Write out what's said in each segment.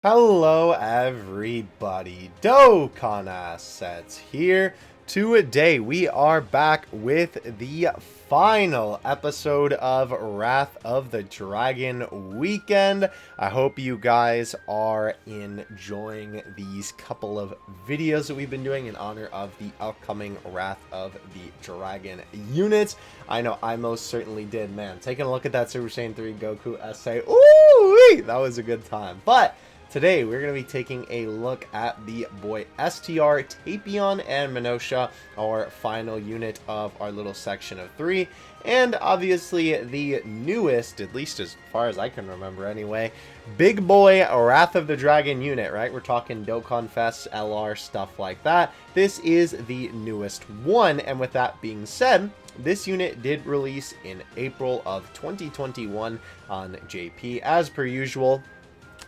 Hello everybody, Dokkan Assets here. Today we are back with the final episode of Wrath of the Dragon Weekend. I hope you guys are enjoying these couple of videos that we've been doing in honor of the upcoming Wrath of the Dragon units. I know I most certainly did, man. Taking a look at that Super Saiyan 3 Goku essay, ooh, that was a good time. But today, we're going to be taking a look at the boy STR, Tapion, and MINOTIA, our final unit of our little section of 3. And obviously, the newest, at least as far as I can remember anyway, big boy Wrath of the Dragon unit, right? We're talking Dokkan Fest, LR, stuff like that. This is the newest one, and with that being said, this unit did release in April of 2021 on JP, as per usual.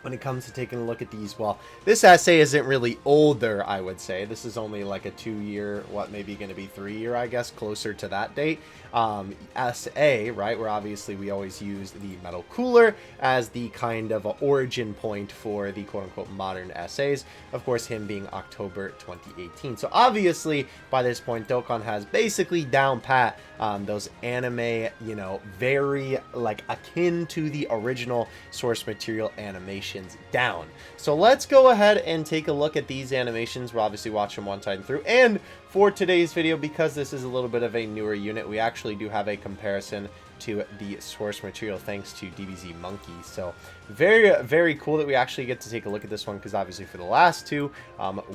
When it comes to taking a look at these, well, this essay isn't really older, I would say. This is only like a 2-year, what, maybe going to be 3-year, I guess, closer to that date. SA, right, where obviously we always use the metal cooler as the kind of origin point for the quote-unquote modern essays. Of course, him being October 2018. So obviously, by this point, Dokkan has basically down pat those anime, you know, very, like, akin to the original source material animations down. So let's go ahead and take a look at these animations. We'll obviously watch them one time through. And for today's video, because this is a little bit of a newer unit, we actually do have a comparison to the source material thanks to DBZ Monkey. So very, very cool that we actually get to take a look at this one, because obviously for the last two,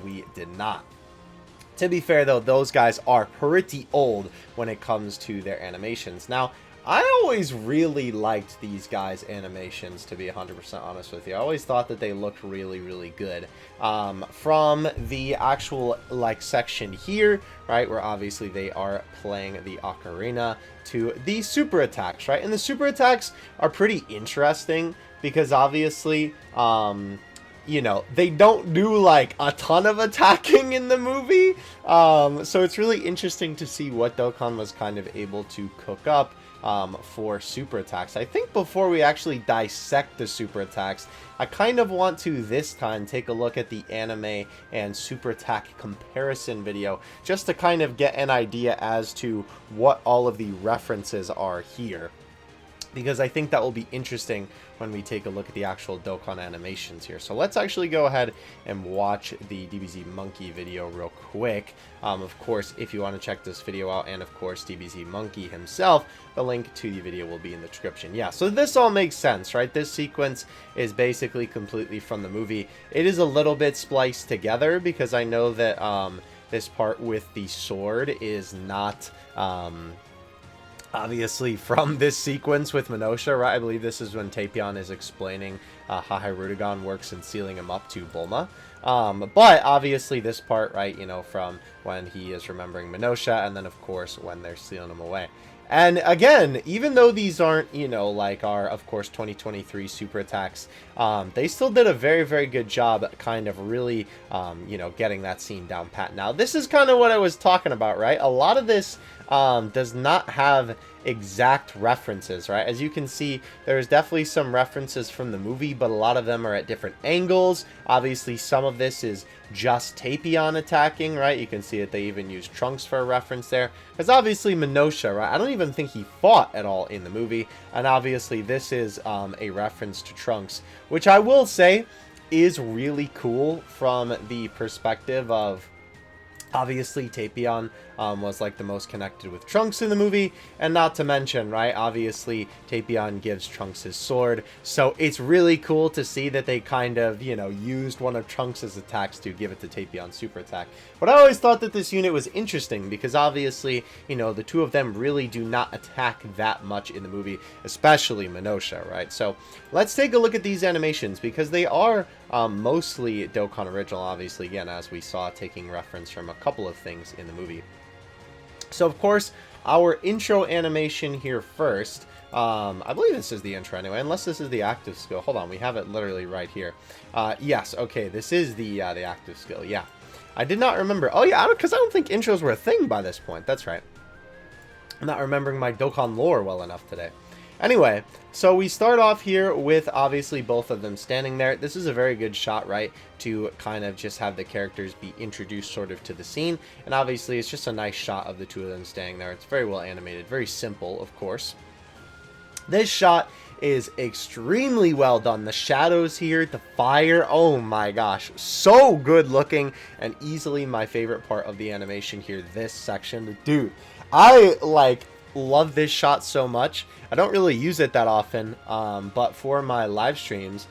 we did not. To be fair, though, those guys are pretty old when it comes to their animations. Now, I always really liked these guys' animations, to be 100% honest with you. I always thought that they looked really, really good. From the actual, like, section here, right, where obviously they are playing the Ocarina, to the super attacks, right? And the super attacks are pretty interesting because obviously, you know, they don't do like a ton of attacking in the movie. So it's really interesting to see what Dokkan was kind of able to cook up for super attacks. I think before we actually dissect the super attacks, I kind of want to this time take a look at the anime and super attack comparison video just to kind of get an idea as to what all of the references are here, because I think that will be interesting when we take a look at the actual Dokkan animations here. So let's actually go ahead and watch the DBZ Monkey video real quick. Of course, if you want to check this video out, and of course DBZ Monkey himself, the link to the video will be in the description. Yeah, so this all makes sense, right? This sequence is basically completely from the movie. It is a little bit spliced together because I know that this part with the sword is not obviously from this sequence with MINOTIA, right? I believe this is when Tapion is explaining how Hirudegan works and sealing him up to Bulma. But obviously this part, right, you know, from when he is remembering MINOTIA, and then of course when they're sealing him away. And again, even though these aren't, you know, like our, of course, 2023 super attacks, they still did a very, very good job at kind of really, you know, getting that scene down pat. Now, this is kind of what I was talking about, right? A lot of this does not have exact references, right? As you can see, there's definitely some references from the movie, but a lot of them are at different angles. Obviously, some of this is just Tapion attacking, right? You can see that they even use Trunks for a reference there. Because obviously MINOTIA, right? I don't even think he fought at all in the movie. And obviously this is a reference to Trunks, which I will say is really cool from the perspective of obviously Tapion was like the most connected with Trunks in the movie, and not to mention, right, obviously Tapion gives Trunks his sword, so it's really cool to see that they kind of, you know, used one of Trunks' attacks to give it to Tapion's super attack. But I always thought that this unit was interesting because obviously, you know, the two of them really do not attack that much in the movie, especially MINOTIA, right? So let's take a look at these animations because they are mostly Dokkan original, obviously, again, as we saw, taking reference from a couple of things in the movie. So, of course, our intro animation here first. I believe this is the intro anyway, unless this is the active skill. Hold on, we have it literally right here. Yes, okay, this is the active skill, yeah. I did not remember. Oh, yeah, because I don't think intros were a thing by this point. That's right. I'm not remembering my Dokkan lore well enough today. Anyway, so we start off here with obviously both of them standing there. This is a very good shot, right, to kind of just have the characters be introduced sort of to the scene. And obviously it's just a nice shot of the two of them standing there. It's very well animated, very simple, of course. This shot is extremely well done. The shadows here, the fire, oh my gosh, so good looking, and easily my favorite part of the animation here, this section. Dude, I love this shot so much. I don't really use it that often, but for my live streams,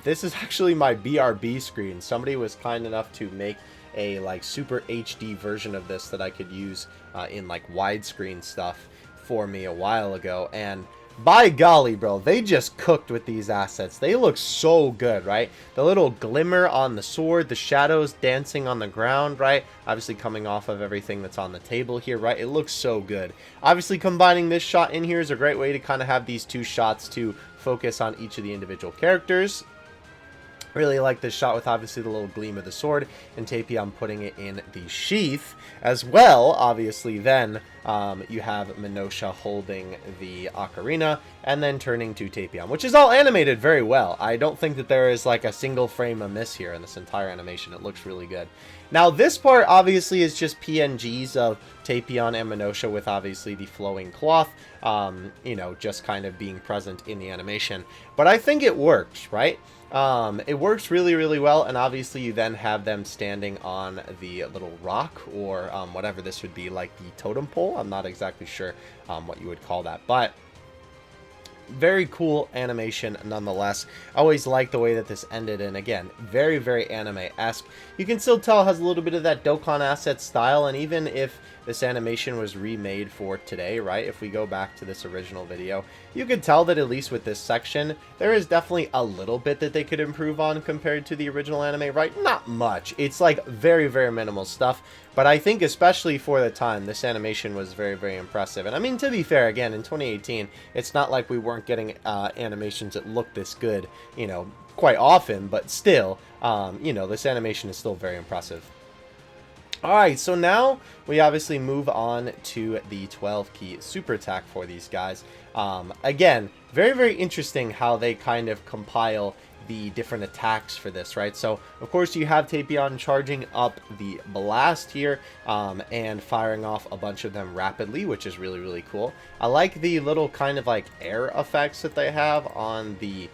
this is actually my BRB screen. Somebody was kind enough to make a super HD version of this that I could use in widescreen stuff for me a while ago, and by golly, bro, they just cooked with these assets. They look so good, right? The little glimmer on the sword, the shadows dancing on the ground, right? Obviously coming off of everything that's on the table here, right? It looks so good. Obviously combining this shot in here is a great way to kind of have these two shots to focus on each of the individual characters. Really like this shot with obviously the little gleam of the sword and TAPION putting it in the sheath as well. Obviously then you have MINOTIA holding the Ocarina and then turning to TAPION, which is all animated very well. I don't think that there is a single frame amiss here in this entire animation. It looks really good. Now this part obviously is just PNGs of TAPION and MINOTIA with obviously the flowing cloth, you know, just kind of being present in the animation. But I think it works, right? It works really, really well, and obviously you then have them standing on the little rock, or whatever this would be, like the totem pole. I'm not exactly sure what you would call that, but very cool animation nonetheless. I always like the way that this ended, and again, very, very anime-esque. You can still tell it has a little bit of that Dokkan asset style, and even if this animation was remade for today, right, if we go back to this original video, you could tell that at least with this section, there is definitely a little bit that they could improve on compared to the original anime, right? Not much. It's very, very minimal stuff, but I think especially for the time, this animation was very, very impressive. And I mean, to be fair, again, in 2018, it's not like we weren't getting animations that look this good, you know, quite often, but still, you know, this animation is still very impressive. Alright, so now we obviously move on to the 12 key super attack for these guys. Again, very, very interesting how they kind of compile the different attacks for this, right? So, of course, you have TAPION charging up the blast here and firing off a bunch of them rapidly, which is really, really cool. I like the little kind of air effects that they have on the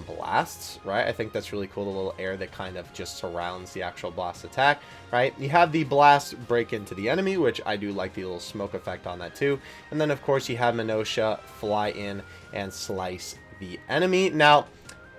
blasts, right? I think that's really cool, the little air that kind of just surrounds the actual blast attack, right? You have the blast break into the enemy, which I do like the little smoke effect on that too. And then, of course, you have MINOTIA fly in and slice the enemy. Now,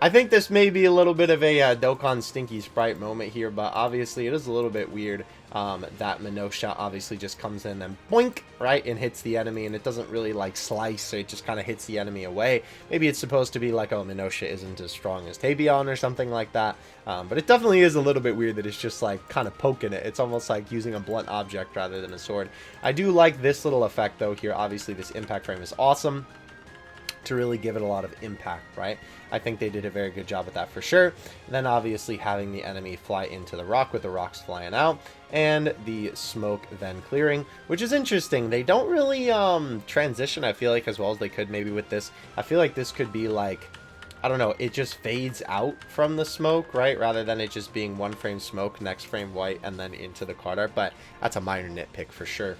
I think this may be a little bit of a Dokkan Stinky Sprite moment here, but obviously it is a little bit weird that MINOTIA obviously just comes in and boink, right, and hits the enemy, and it doesn't really slice, so it just kind of hits the enemy away. Maybe it's supposed to be like, oh, MINOTIA isn't as strong as TAPION or something like that, but it definitely is a little bit weird that it's just kind of poking it. It's almost like using a blunt object rather than a sword. I do like this little effect though here. Obviously this impact frame is awesome to really give it a lot of impact, right? I think they did a very good job with that for sure. And then obviously having the enemy fly into the rock with the rocks flying out and the smoke then clearing, which is interesting. They don't really transition, I feel like, as well as they could maybe with this. I feel like this could be I don't know, it just fades out from the smoke, right? Rather than it just being one frame smoke, next frame white, and then into the card art. But that's a minor nitpick for sure.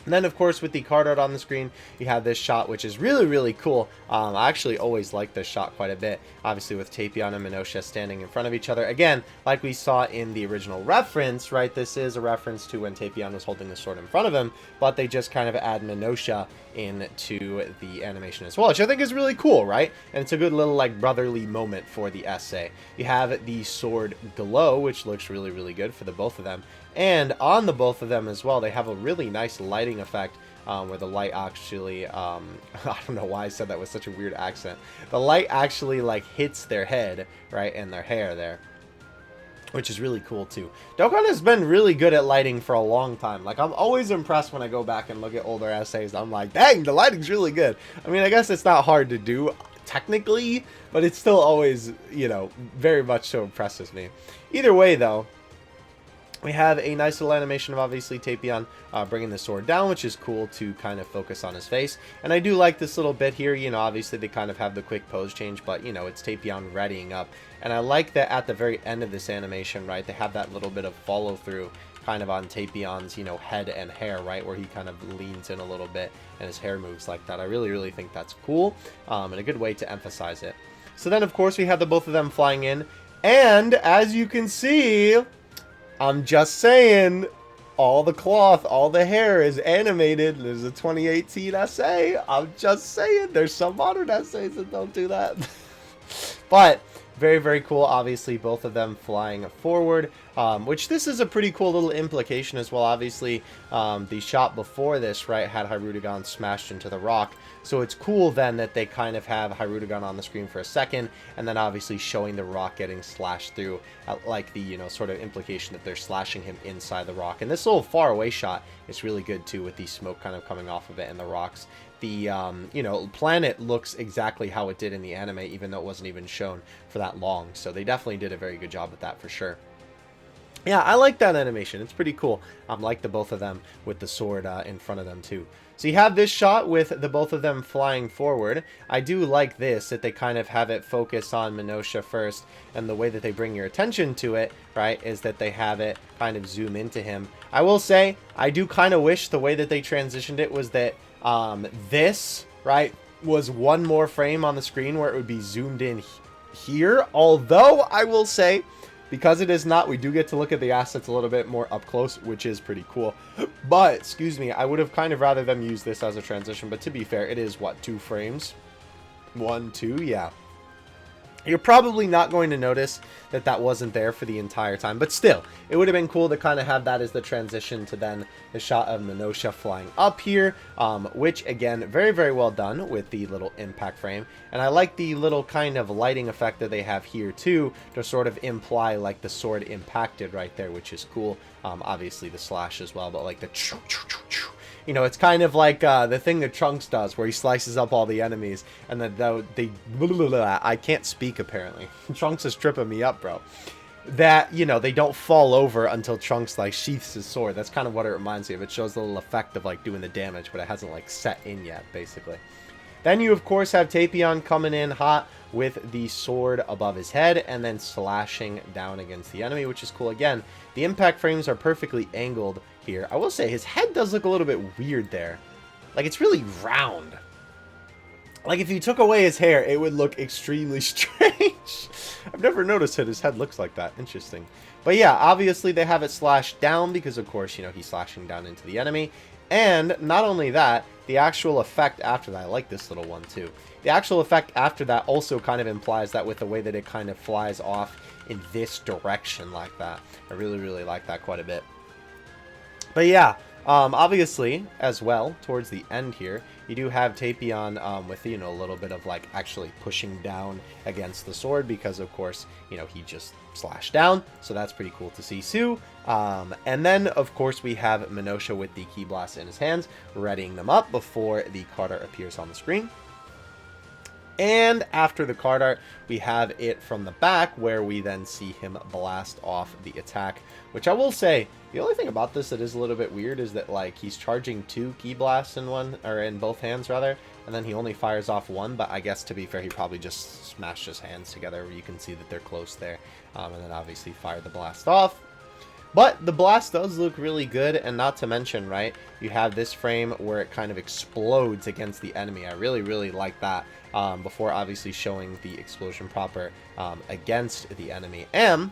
And then, of course, with the card art on the screen, you have this shot, which is really, really cool. I actually always like this shot quite a bit. Obviously, with TAPION and MINOTIA standing in front of each other. Again, like we saw in the original reference, right? This is a reference to when TAPION was holding the sword in front of him, but they just kind of add MINOTIA into the animation as well, which I think is really cool, right? And it's a good little, brotherly moment for the essay. You have the sword glow, which looks really, really good for the both of them. And on the both of them as well, they have a really nice lighting effect where the light actually, I don't know why I said that with such a weird accent. The light actually hits their head, right, and their hair there, which is really cool too. Dokkan has been really good at lighting for a long time. I'm always impressed when I go back and look at older essays. I'm like, dang, the lighting's really good. I mean, I guess it's not hard to do technically, but it still always, you know, very much so impresses me. Either way though, We have a nice little animation of obviously Tapion bringing the sword down, which is cool to kind of focus on his face. And I do like this little bit here, you know, obviously they kind of have the quick pose change, but, you know, it's Tapion readying up. And I like that at the very end of this animation, right, they have that little bit of follow through kind of on Tapion's, you know, head and hair, right, where he kind of leans in a little bit and his hair moves like that. I really, really think that's cool and a good way to emphasize it. So then, of course, we have the both of them flying in. And as you can see, I'm just saying, all the cloth, all the hair is animated. There's a 2018 essay. I'm just saying, there's some modern essays that don't do that. But very, very cool. Obviously, both of them flying forward, which this is a pretty cool little implication as well. Obviously, the shot before this, right, had Hyrudegan smashed into the rock. So it's cool then that they kind of have Hyrudegan on the screen for a second, and then obviously showing the rock getting slashed through, like the, you know, sort of implication that they're slashing him inside the rock. And this little far away shot is really good too, with the smoke kind of coming off of it and the rocks. The, you know, planet looks exactly how it did in the anime, even though it wasn't even shown for that long. So they definitely did a very good job with that for sure. Yeah, I like that animation. It's pretty cool. Like the both of them with the sword in front of them too. So you have this shot with the both of them flying forward. I do like this, that they kind of have it focus on MINOTIA first, and the way that they bring your attention to it, right, is that they have it kind of zoom into him. I will say, I do kind of wish the way that they transitioned it was that this, right, was one more frame on the screen where it would be zoomed in here. Although, I will say, because it is not, we do get to look at the assets a little bit more up close, which is pretty cool. But, excuse me, I would have kind of rather them use this as a transition. But to be fair, it is, what, 2 frames? 1, 2, yeah. You're probably not going to notice that that wasn't there for the entire time. But still, it would have been cool to kind of have that as the transition to then the shot of MINOTIA flying up here. Which, again, very, very well done with the little impact frame. And I like the little kind of lighting effect that they have here, too, to sort of imply, like, the sword impacted right there, which is cool. Obviously, the slash as well, but, like, the choo-choo-choo-choo. You know, it's kind of like the thing that Trunks does, where he slices up all the enemies, and then they... I can't speak, apparently. Trunks is tripping me up, bro. That, you know, they don't fall over until Trunks, like, sheaths his sword. That's kind of what it reminds me of. It shows the little effect of, like, doing the damage, but it hasn't, like, set in yet, basically. Then you, of course, have Tapion coming in hot with the sword above his head and then slashing down against the enemy, which is cool. Again, the impact frames are perfectly angled here. I will say, his head does look a little bit weird there. Like, it's really round. Like, if you took away his hair, it would look extremely strange. I've never noticed that his head looks like that. Interesting. But yeah, obviously they have it slashed down because, of course, you know, he's slashing down into the enemy. And not only that, the actual effect after that, I like this little one too. The actual effect after that also kind of implies that with the way that it kind of flies off in this direction like that. I really, really like that quite a bit. But yeah, obviously, as well, towards the end here, you do have Tapion with, you know, a little bit of, like, actually pushing down against the sword because, of course, you know, he just slashed down. So that's pretty cool to see, too. And then, of course, we have MINOTIA with the Ki Blast in his hands, readying them up before the card art appears on the screen. And after the card art, we have it from the back where we then see him blast off the attack, which I will say, the only thing about this that is a little bit weird is that, like, he's charging 2 Ki Blasts in one, or in both hands rather, and then he only fires off 1, but I guess to be fair, he probably just smashed his hands together where you can see that they're close there, and then obviously fire the blast off. But the blast does look really good, and not to mention, right, you have this frame where it kind of explodes against the enemy. I really, really like that, before obviously showing the explosion proper against the enemy. And,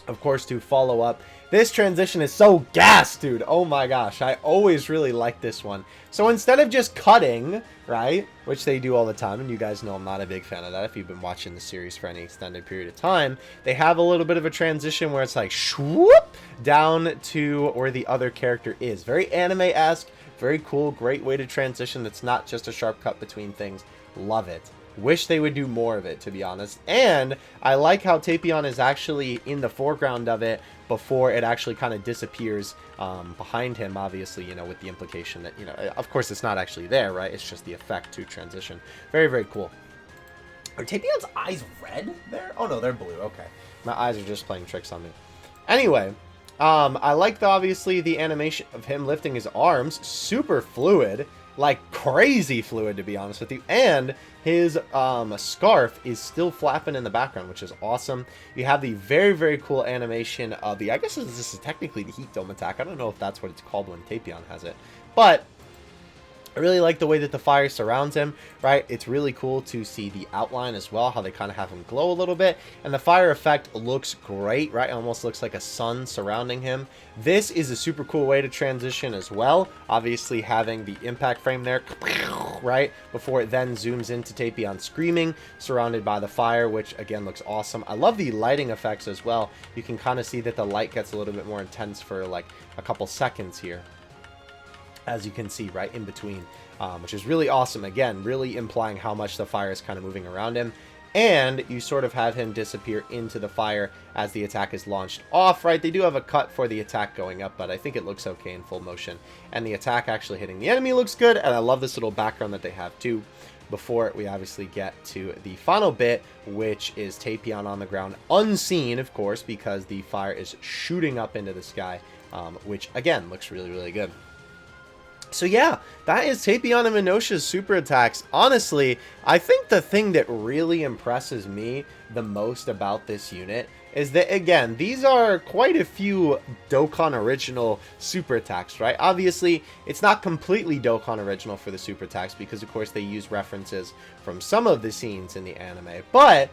of course, to follow up, this transition is so gas, dude. Oh my gosh, I always really like this one. So instead of just cutting, right, which they do all the time, and you guys know I'm not a big fan of that if you've been watching the series for any extended period of time, they have a little bit of a transition where it's like, swoop, down to where the other character is. Very anime-esque, very cool, great way to transition that's not just a sharp cut between things. Love it. Wish they would do more of it, to be honest. And I like how Tapion is actually in the foreground of it before it actually kind of disappears behind him, obviously, you know, with the implication that, you know, of course it's not actually there, right? It's just the effect to transition. Very, very cool. Are Tapion's eyes red there? Oh, no, they're blue. Okay. My eyes are just playing tricks on me. Anyway, I like, obviously, the animation of him lifting his arms. Super fluid. Like, crazy fluid, to be honest with you. And his scarf is still flapping in the background, which is awesome. You have the very, very cool animation of the... I guess this is technically the Heat Dome attack. I don't know if that's what it's called when Tapion has it. But... I really like the way that the fire surrounds him, right? It's really cool to see the outline as well, how they kind of have him glow a little bit. And the fire effect looks great, right? It almost looks like a sun surrounding him. This is a super cool way to transition as well. Obviously having the impact frame there, right? Before it then zooms into Tapion screaming, surrounded by the fire, which again looks awesome. I love the lighting effects as well. You can kind of see that the light gets a little bit more intense for like a couple seconds here, as you can see right in between, which is really awesome. Again, really implying how much the fire is kind of moving around him. And you sort of have him disappear into the fire as the attack is launched off, right? They do have a cut for the attack going up, but I think it looks okay in full motion. And the attack actually hitting the enemy looks good, and I love this little background that they have too. Before we obviously get to the final bit, which is Tapion on the ground, unseen, of course, because the fire is shooting up into the sky, which, again, looks really, really good. So yeah, that is Tapion and Minotia's super attacks. Honestly, I think the thing that really impresses me the most about this unit is that, again, these are quite a few Dokkan original super attacks, right? Obviously, it's not completely Dokkan original for the super attacks because, of course, they use references from some of the scenes in the anime. But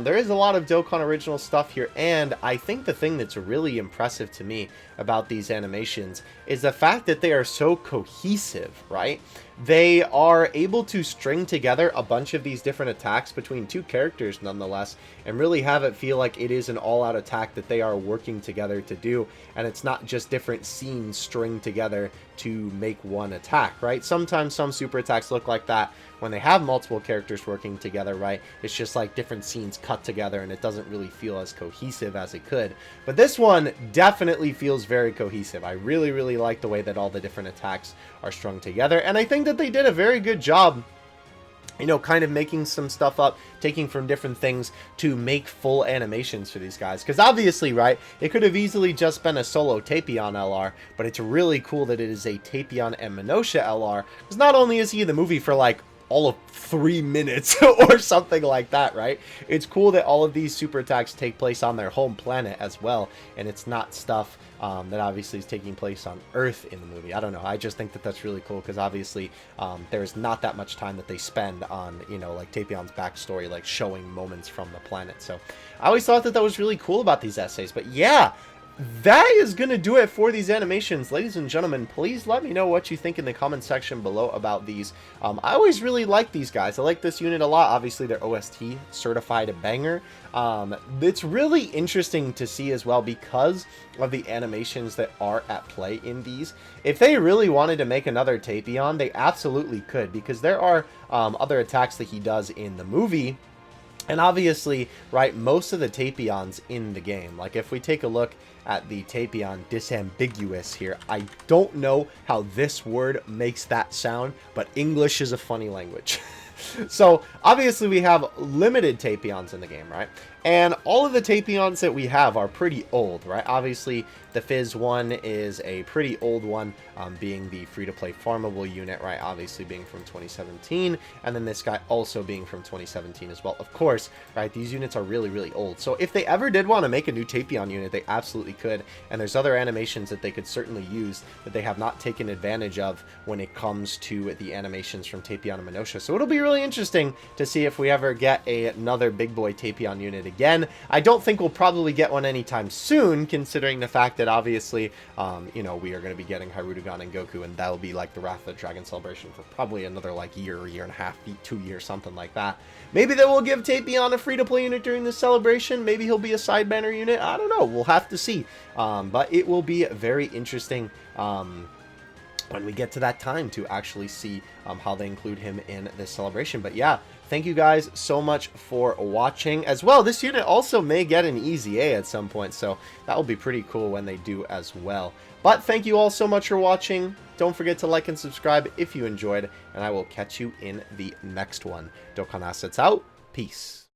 there is a lot of Dokkan original stuff here, and I think the thing that's really impressive to me about these animations is the fact that they are so cohesive, right? They are able to string together a bunch of these different attacks between two characters nonetheless, and really have it feel like it is an all-out attack that they are working together to do, and it's not just different scenes stringed together to make one attack, right? Sometimes some super attacks look like that when they have multiple characters working together, right? It's just like different scenes cut together and it doesn't really feel as cohesive as it could. But this one definitely feels very cohesive. I really, really like the way that all the different attacks are strung together, and I think that they did a very good job, you know, kind of making some stuff up, taking from different things to make full animations for these guys. Because obviously, right, it could have easily just been a solo Tapion LR, but it's really cool that it is a Tapion and Minotia LR. Because not only is he in the movie for like all of 3 minutes or something like that, right? It's cool that all of these super attacks take place on their home planet as well, and it's not stuff that obviously is taking place on Earth in the movie. I don't know. I just think that that's really cool because obviously there's not that much time that they spend on, you know, like Tapion's backstory, like showing moments from the planet. So I always thought that that was really cool about these essays. But yeah, that is going to do it for these animations. Ladies and gentlemen, please let me know what you think in the comment section below about these. I always really like these guys. I like this unit a lot. Obviously, they're OST certified a banger. It's really interesting to see as well because of the animations that are at play in these. If they really wanted to make another Tapion, they absolutely could, because there are other attacks that he does in the movie. And obviously, right, most of the Tapions in the game, like if we take a look at the Tapion disambiguous here, I don't know how this word makes that sound, but English is a funny language. So obviously we have limited Tapions in the game, right? And all of the Tapions that we have are pretty old, right? Obviously the Fizz one is a pretty old one, being the free-to-play farmable unit, right? Obviously being from 2017, and then this guy also being from 2017 as well. Of course, right, these units are really, really old. So if they ever did want to make a new Tapion unit, they absolutely could. And there's other animations that they could certainly use that they have not taken advantage of when it comes to the animations from Tapion and Minotia. So it'll be really interesting to see if we ever get another big boy Tapion unit again. I don't think we'll probably get one anytime soon, considering the fact that obviously, you know, we are going to be getting Hirudegan and Goku, and that'll be like the Wrath of the Dragon celebration for probably another like year and a half, 2 years, something like that. Maybe they will give Tapion a free-to-play unit during this celebration. Maybe he'll be a side banner unit. I don't know. We'll have to see. But it will be very interesting when we get to that time to actually see how they include him in this celebration. But yeah, thank you guys so much for watching as well. This unit also may get an easy A at some point, so that will be pretty cool when they do as well. But thank you all so much for watching. Don't forget to like and subscribe if you enjoyed, and I will catch you in the next one. Dokkan Assets out. Peace.